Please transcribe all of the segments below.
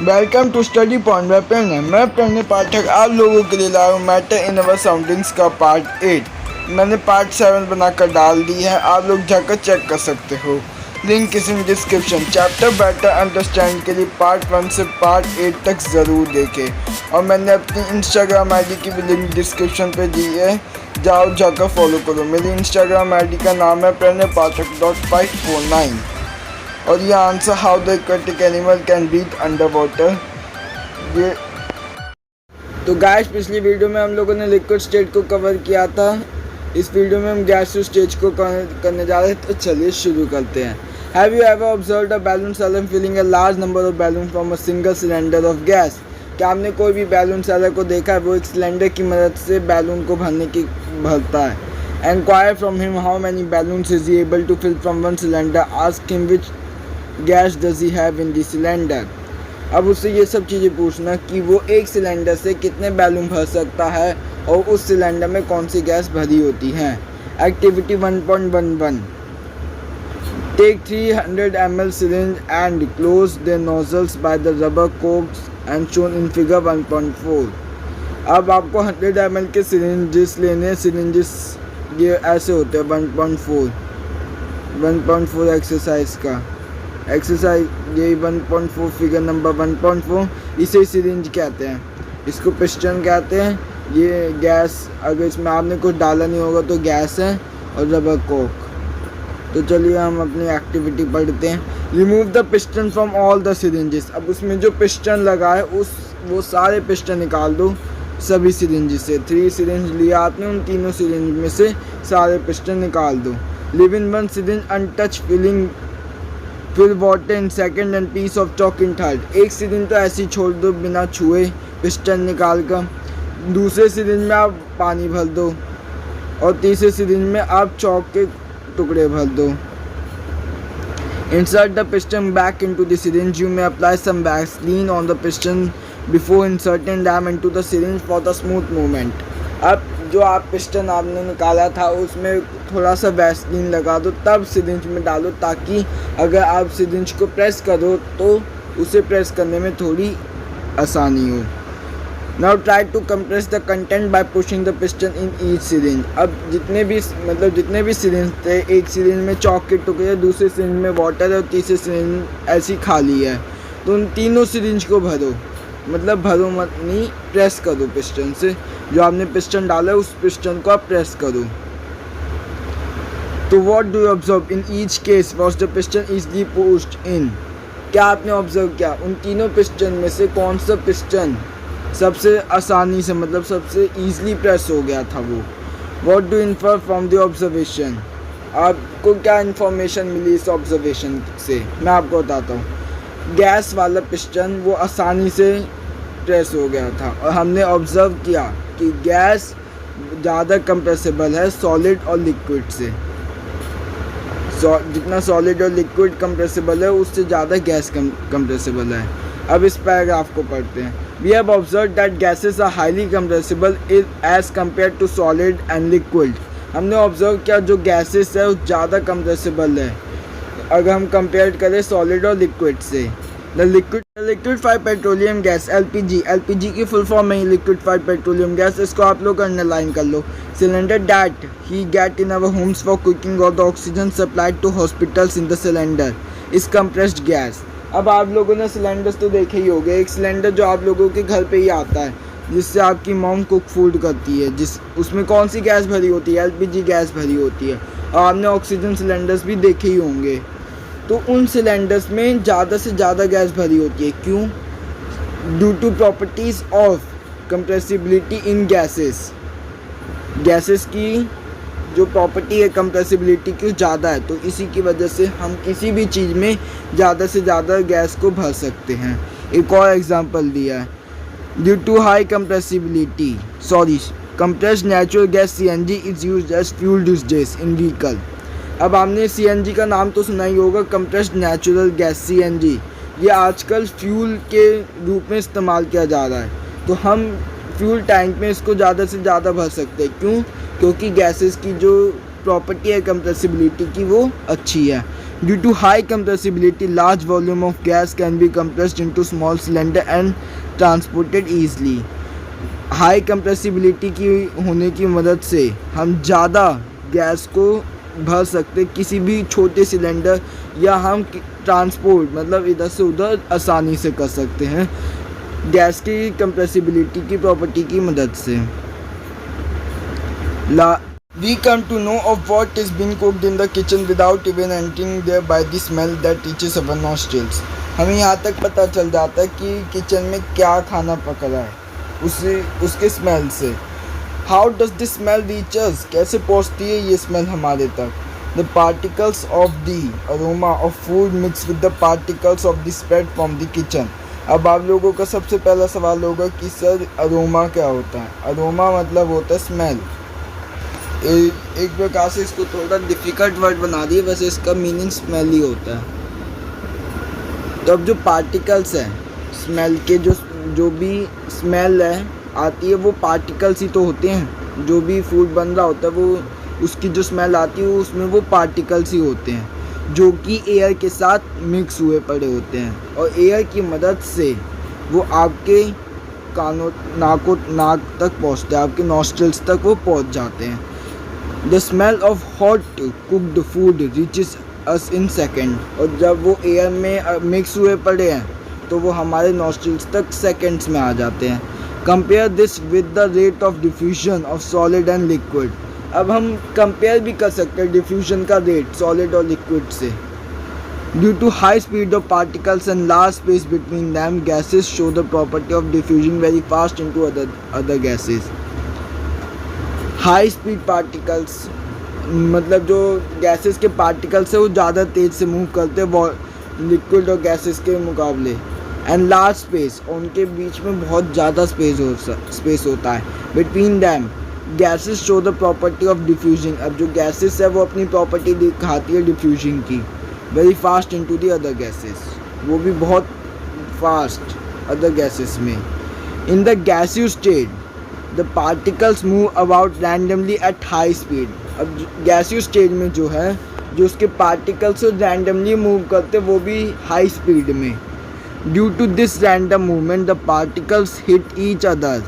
Welcome to study point by Pranay. मैं प्रणय पाठक आप लोगों के लिए लाया हूँ मैटर इन अवर सराउंडिंग्स का पार्ट 8। मैंने पार्ट 7 बनाकर डाल दी है, आप लोग जाकर चेक कर सकते हो। Link is in description. Chapter better understand के लिए पार्ट 1 से पार्ट 8 तक ज़रूर देखें। और मैंने अपनी इंस्टाग्राम आई डी की भी लिंक डिस्क्रिप्शन पर दी है, जाओ जाकर फॉलो करो। मेरी इंस्टाग्राम आई डी का नाम है प्रणय पाठक .549। और ये answer how the aquatic animal can breathe under water. ये तो गाइस, पिछली वीडियो में हम लोगों ने लिक्विड स्टेट को कवर किया था। इस वीडियो में हम गैसियस स्टेज को करने जा रहे हैं, तो चलिए शुरू करते हैं। Have you ever observed a balloon seller filling a large number of balloon from a single cylinder of gas? क्या आपने कोई भी बैलून सेलर को देखा है? वो एक सिलेंडर की मदद से बैलून को भरता है। Enquire from him how many balloons is he able to fill from one cylinder. Ask him which gas does he have in the cylinder. अब उससे ये सब चीज़ें पूछना कि वो एक सिलेंडर से कितने बैलून भर सकता है और उस सिलेंडर में कौन सी गैस भरी होती है। Activity 1.11 take 300 ml syringe and close the nozzles by the rubber corks and shown in figure 1.4। अब आपको 100 ml के सिरिंजेस लेने हैं। सिरिंजेस ये ऐसे होते हैं 1.4 एक्सरसाइज का। एक्सरसाइज ये 1.4 फिगर नंबर 1.4, इसे सिरिंज कहते हैं, इसको पिस्टन कहते हैं। ये गैस, अगर इसमें आपने कुछ डाला नहीं होगा तो गैस है, और रबर कोक। तो चलिए हम अपनी एक्टिविटी पढ़ते हैं। Remove the piston from all the syringes. अब उसमें जो पिस्टन लगा है वो सारे पिस्टन निकाल दो सभी सिरिंज से। 3 सिरिंज लिया आपने, उन तीनों सिरिंज में से सारे पिस्टन निकाल दो। Leave in one syringe untouch fill water in second and piece of chalk in third. एक सिरिंज तो ऐसे ही छोड़ दो बिना छुए पिस्टन निकाल कर। दूसरे सिरिंज में आप पानी भर दो, और तीसरे सिरिंज में आप चॉक के टुकड़े भर दो। Insert the piston back into the syringe. You may apply some vaseline on the piston before inserting them into the syringe for the smooth movement. अब जो आप पिस्टन आपने निकाला था उसमें थोड़ा सा वैसलीन लगा दो, तब सिरिंज में डालो, ताकि अगर आप सिरिंज को प्रेस करो तो उसे प्रेस करने में थोड़ी आसानी हो। Now try to compress the content by pushing the piston in each syringe. अब जितने भी सिरिंज थे, एक सिरिंज में चॉक के टुकड़े, दूसरे सिरिंज में वाटर है और तीसरे सिरिंज ऐसी खाली है, तो उन तीनों सिरिंज को भरो। मतलब भरो मत नहीं, प्रेस करो पिस्टन से। जो आपने पिस्टन डाला है उस पिस्टन को आप प्रेस करो। तो what do you observe in each case was the piston easily pushed in? क्या आपने ऑब्जर्व किया? उन तीनों पिस्टन में से कौन सा पिस्टन सबसे आसानी से, मतलब सबसे ईजली प्रेस हो गया था वो? What do infer from the observation? आपको क्या इन्फॉर्मेशन मिली इस ऑब्जर्वेशन से? मैं आपको बताता हूँ। गैस वाला पिस्टन वो आसानी से प्रेस हो गया था, और हमने ऑब्ज़र्व किया कि गैस ज़्यादा कंप्रेसिबल है सॉलिड और लिक्विड से। जितना सॉलिड और लिक्विड कंप्रेसिबल है उससे ज़्यादा गैस कंप्रेसिबल है। अब इस पैराग्राफ को पढ़ते हैं। We have observe that gases are highly compressible as compare to solid and liquid. हमने ऑब्जर्व किया जो गैसेस है वो ज़्यादा कंप्रेसिबल है अगर हम कंपेयर करें सॉलिड और लिक्विड से। The liquefied petroleum gas LPG की फुल फॉर्म में ही लिक्विडिफाइड पेट्रोलियम गैस, इसको आप लोग अंडरलाइन कर लो। Cylinder that he get in our homes for cooking और the oxygen supplied to hospitals in the cylinder is compressed gas. अब आप लोगों ने सिलेंडर्स तो देखे ही होंगे। एक सिलेंडर जो आप लोगों के घर पे ही आता है, जिससे आपकी मॉम कुक फूड करती है, उसमें कौन सी गैस भरी होती है? एलपीजी गैस भरी होती है। और आपने ऑक्सीजन सिलेंडर्स भी देखे ही होंगे। तो उन सिलेंडर्स में ज़्यादा से ज़्यादा गैस भरी होती है। क्यों? Due to properties of compressibility in gases की जो प्रॉपर्टी है कंप्रेसिबिलिटी की ज़्यादा है, तो इसी की वजह से हम किसी भी चीज़ में ज़्यादा से ज़्यादा गैस को भर सकते हैं। एक और एग्जांपल दिया है। Due to high compressibility compressed natural gas CNG is used as fuel these days in vehicle। अब आपने CNG का नाम तो सुना ही होगा, कंप्रेस्ड नेचुरल गैस CNG। ये आजकल फ्यूल के रूप में इस्तेमाल किया जा रहा है, तो हम फ्यूल टैंक में इसको ज़्यादा से ज़्यादा भर सकते हैं। क्यों? क्योंकि गैसेस की जो प्रॉपर्टी है कंप्रेसिबिलिटी की वो अच्छी है। Due to high compressibility, large volume of gas can be compressed into small cylinder and transported easily. High compressibility की होने की मदद से हम ज़्यादा गैस को भर सकते किसी भी छोटे सिलेंडर, या हम ट्रांसपोर्ट मतलब इधर से उधर आसानी से कर सकते हैं गैस की कंप्रेसिबिलिटी की प्रॉपर्टी की मदद से. We come to know of what is being cooked in the kitchen without even entering there by the smell that reaches our nostrils. हमें यहाँ तक पता चल जाता है कि किचन में क्या खाना पक रहा है उसके स्मेल से. How does the smell reach us? कैसे पहुँचती है ये स्मेल हमारे तक? The particles of the aroma of food mix with the particles of the spread from the kitchen. अब आप लोगों का सबसे पहला सवाल होगा कि सर अरोमा क्या होता है? अरोमा मतलब होता है स्मेल. एक प्रकार से इसको थोड़ा डिफ़िकल्ट वर्ड बना दिए, वैसे इसका मीनिंग स्मेल ही होता है. तो अब जो पार्टिकल्स हैं स्मेल के, जो भी स्मेल है आती है वो पार्टिकल्स ही तो होते हैं. जो भी फूड बन रहा होता है वो उसकी जो स्मेल आती है उसमें वो पार्टिकल्स ही होते हैं जो कि एयर के साथ मिक्स हुए पड़े होते हैं, और एयर की मदद से वो आपके कानों नाक तक पहुँचते हैं, आपके नॉस्ट्रल्स तक वो पहुँच जाते हैं. The smell of hot cooked food reaches us in second. और जब वो एयर में मिक्स हुए पड़े हैं तो वो हमारे नॉस्ट्रल्स तक सेकंड्स में आ जाते हैं. Compare this with the rate of diffusion of solid and liquid. अब हम कंपेयर भी कर सकते हैं डिफ्यूजन का रेट सॉलिड और लिक्विड से. Due to high speed of particles and large space between them, gases show the property of diffusing very fast into other gases. High speed particles मतलब जो गैसेस के पार्टिकल्स है वो ज़्यादा तेज़ से मूव करते हैं लिक्विड और गैसेस के मुकाबले. एंड लार्ज स्पेस, और उनके बीच में बहुत ज़्यादा स्पेस होता है. Between them gases show the property of diffusing. अब जो गैसेस है वो अपनी प्रॉपर्टी दिखाती है डिफ्यूजिंग की. Very fast into the other gases, वो भी बहुत फास्ट अदर गैसेस में. In the gaseous state the particles move about randomly at high speed. अब गैसियस स्टेज में जो है जो उसके पार्टिकल्स रैंडमली मूव करते वो भी हाई स्पीड में. Due to this random movement the particles hit each other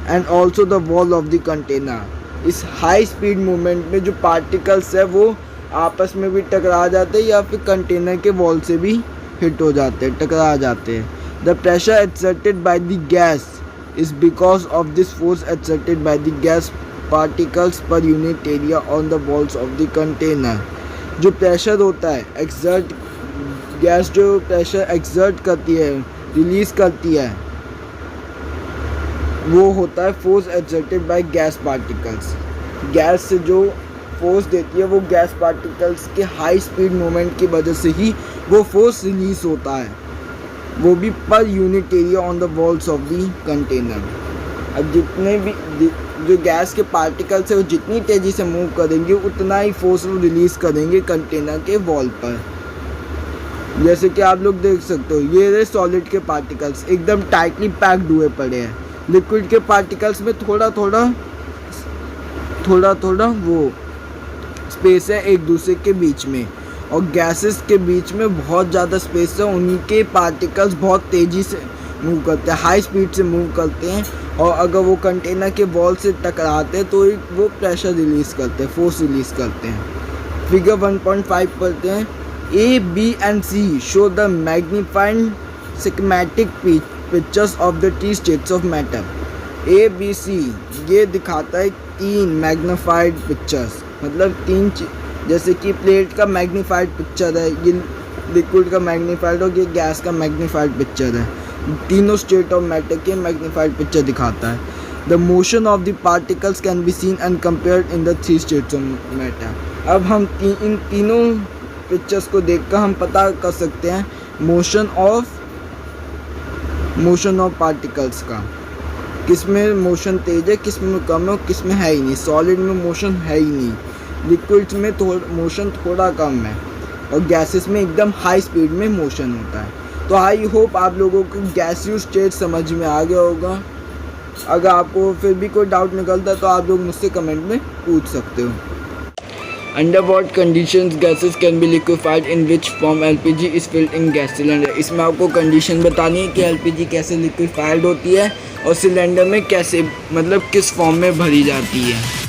and also the wall of the container. इस हाई स्पीड मूवमेंट में जो पार्टिकल्स है वो आपस में भी टकरा जाते हैं या फिर कंटेनर के वॉल से भी हिट हो जाते हैं, टकरा जाते हैं. The pressure exerted by the gas is because of this force exerted by the gas particles per unit area on the walls of the container. जो प्रेशर होता है गैस जो प्रेशर एक्सर्ट करती है, रिलीज़ करती है, वो होता है force exerted by gas particles. Gas से जो फोर्स देती है वो गैस पार्टिकल्स के हाई स्पीड मूवमेंट की वजह से ही वो फोर्स रिलीज़ होता है, वो भी per unit area on the walls of the container. अब जितने भी जो गैस के पार्टिकल्स है वो जितनी तेज़ी से मूव करेंगे उतना ही फोर्स वो रिलीज़ करेंगे कंटेनर के वॉल पर. जैसे कि आप लोग देख सकते हो ये रहे सॉलिड के पार्टिकल्स एकदम टाइटली पैक्ड हुए पड़े हैं. लिक्विड के पार्टिकल्स में थोड़ा थोड़ा वो स्पेस है एक दूसरे के बीच में, और गैसेस के बीच में बहुत ज़्यादा स्पेस है. उनके पार्टिकल्स बहुत तेज़ी से मूव करते हैं, हाई स्पीड से मूव करते हैं, और अगर वो कंटेनर के वॉल से टकराते हैं तो वो प्रेशर रिलीज़ करते हैं, फोर्स रिलीज़ करते हैं. फिगर 1.5 पढ़ते हैं. A B and C show the magnified schematic pictures of the 3 states of matter. A B C ये दिखाता है 3 मैग्नीफाइड पिक्चर्स, मतलब 3 जैसे कि प्लेट का मैग्नीफाइड पिक्चर है, ये लिक्विड का मैग्नीफाइड और ये गैस का मैग्नीफाइड पिक्चर है. तीनों स्टेट ऑफ मैटर के मैग्नीफाइड पिक्चर दिखाता है. The motion of the particles can be seen and compared in the 3 states of matter. अब हम इन तीनों पिक्चर्स को देखकर हम पता कर सकते हैं मोशन ऑफ पार्टिकल्स का, किस में मोशन तेज है, किस में कम है और किस में है ही नहीं. सॉलिड में मोशन है ही नहीं, लिक्विड्स में मोशन थोड़ा कम है, और गैसेस में एकदम हाई स्पीड में मोशन होता है. तो आई होप आप लोगों को गैसियस स्टेट समझ में आ गया होगा. अगर आपको फिर भी कोई डाउट निकलता है तो आप लोग मुझसे कमेंट में पूछ सकते हो. Under what conditions gases can be liquefied in which form LPG is filled in gas cylinder. इसमें आपको कंडीशन बतानी है कि एलपीजी कैसे लिक्विफाइड होती है और सिलेंडर में कैसे मतलब किस फॉर्म में भरी जाती है।